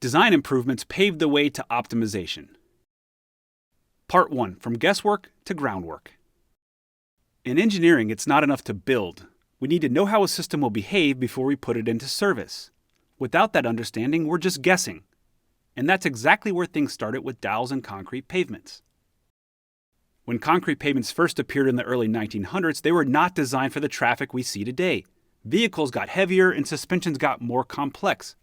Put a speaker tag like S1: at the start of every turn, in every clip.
S1: design improvements paved the way to optimization. Part 1. From guesswork to groundwork. In engineering, it's not enough to build. We need to know how a system will behave before we put it into service. Without that understanding, we're just guessing. And that's exactly where things started with dowels and concrete pavements. When concrete pavements first appeared in the early 1900s, they were not designed for the traffic we see today. Vehicles got heavier and suspensions got more complex.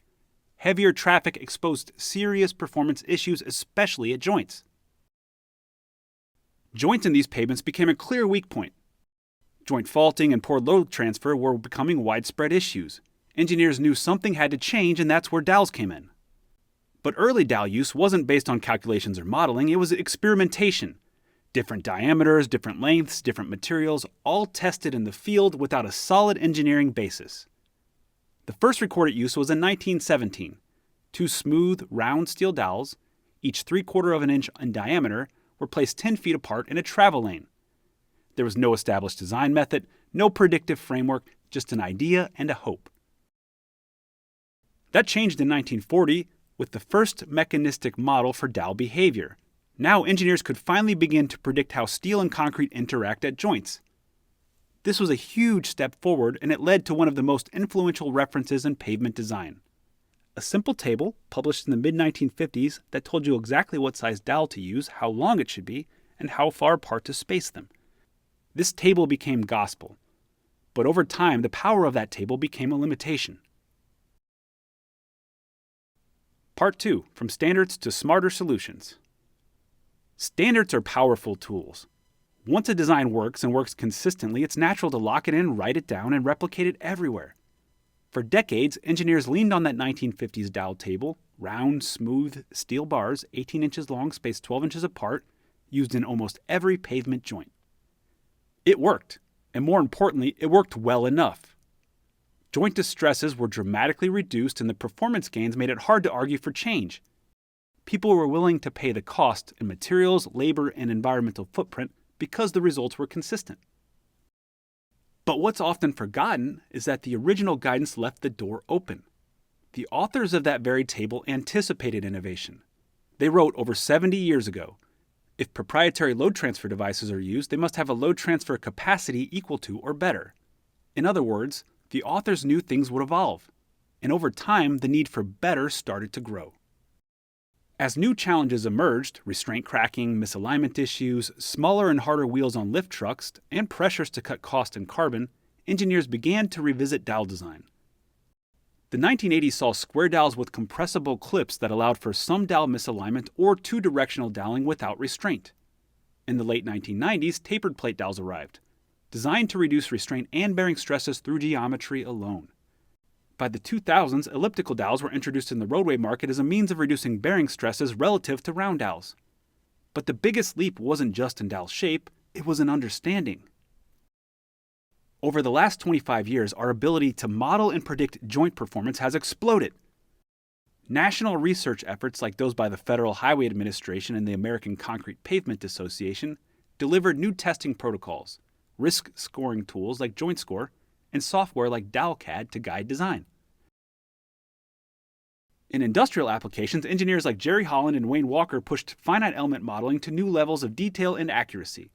S1: Heavier traffic exposed serious performance issues, especially at joints. Joints in these pavements became a clear weak point. Joint faulting and poor load transfer were becoming widespread issues. Engineers knew something had to change, and that's where dowels came in. But early dowel use wasn't based on calculations or modeling, it was experimentation. Different diameters, different lengths, different materials, all tested in the field without a solid engineering basis. The first recorded use was in 1917. Two smooth, round steel dowels, each 3/4 of an inch in diameter, were placed 10 feet apart in a travel lane. There was no established design method, no predictive framework, just an idea and a hope. That changed in 1940 with the first mechanistic model for dowel behavior. Now engineers could finally begin to predict how steel and concrete interact at joints. This was a huge step forward, and it led to one of the most influential references in pavement design. A simple table published in the mid-1950s that told you exactly what size dowel to use, how long it should be, and how far apart to space them. This table became gospel, but over time the power of that table became a limitation. Part 2. From standards to smarter solutions. Standards are powerful tools. Once a design works and works consistently, it's natural to lock it in, write it down, and replicate it everywhere. For decades, engineers leaned on that 1950s dowel table, round, smooth steel bars, 18 inches long, spaced 12 inches apart, used in almost every pavement joint. It worked, and more importantly, it worked well enough. Joint distresses were dramatically reduced, and the performance gains made it hard to argue for change. People were willing to pay the cost in materials, labor, and environmental footprint because the results were consistent. But what's often forgotten is that the original guidance left the door open. The authors of that very table anticipated innovation. They wrote over 70 years ago, if proprietary load transfer devices are used, they must have a load transfer capacity equal to or better. In other words, the authors knew things would evolve, and over time, the need for better started to grow. As new challenges emerged, restraint cracking, misalignment issues, smaller and harder wheels on lift trucks, and pressures to cut cost and carbon, engineers began to revisit dowel design. The 1980s saw square dowels with compressible clips that allowed for some dowel misalignment or two-directional doweling without restraint. In the late 1990s, tapered plate dowels arrived, designed to reduce restraint and bearing stresses through geometry alone. By the 2000s, elliptical dowels were introduced in the roadway market as a means of reducing bearing stresses relative to round dowels. But the biggest leap wasn't just in dowel shape, it was in understanding. Over the last 25 years, our ability to model and predict joint performance has exploded. National research efforts like those by the Federal Highway Administration and the American Concrete Pavement Association delivered new testing protocols, risk scoring tools like JointScore, and software like DowelCAD to guide design. In industrial applications, engineers like Jerry Holland and Wayne Walker pushed finite element modeling to new levels of detail and accuracy.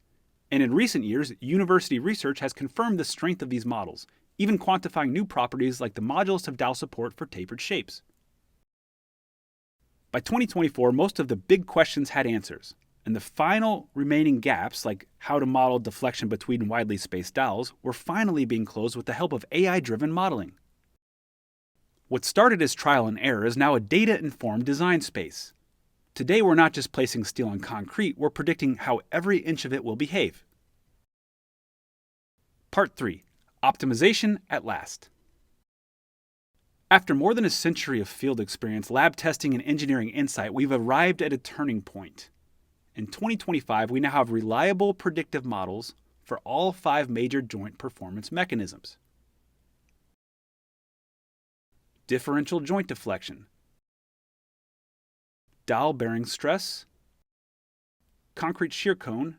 S1: And in recent years, university research has confirmed the strength of these models, even quantifying new properties like the modulus of dowel support for tapered shapes. By 2024, most of the big questions had answers, and the final remaining gaps, like how to model deflection between widely spaced dowels, were finally being closed with the help of AI-driven modeling. What started as trial and error is now a data-informed design space. Today, we're not just placing steel on concrete, we're predicting how every inch of it will behave. Part 3. Optimization at last. After more than a century of field experience, lab testing, and engineering insight, we've arrived at a turning point. In 2025, we now have reliable predictive models for all 5 major joint performance mechanisms. Differential joint deflection, dowel bearing stress, concrete shear cone,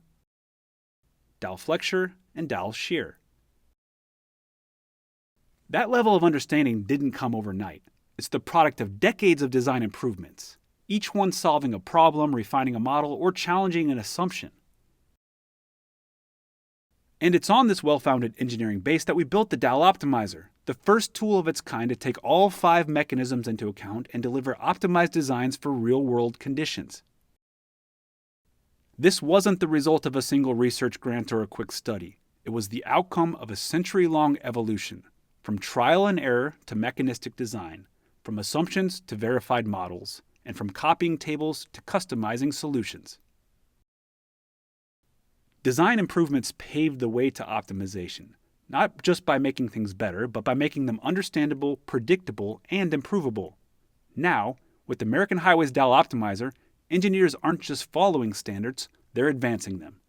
S1: dowel flexure, and dowel shear. That level of understanding didn't come overnight. It's the product of decades of design improvements, each one solving a problem, refining a model, or challenging an assumption. And it's on this well-founded engineering base that we built the dowel optimizer, the first tool of its kind to take all 5 mechanisms into account and deliver optimized designs for real-world conditions. This wasn't the result of a single research grant or a quick study. It was the outcome of a century-long evolution, from trial and error to mechanistic design, from assumptions to verified models, and from copying tables to customizing solutions. Design improvements paved the way to optimization, not just by making things better, but by making them understandable, predictable, and improvable. Now, with American Highway's dowel optimizer, engineers aren't just following standards, they're advancing them.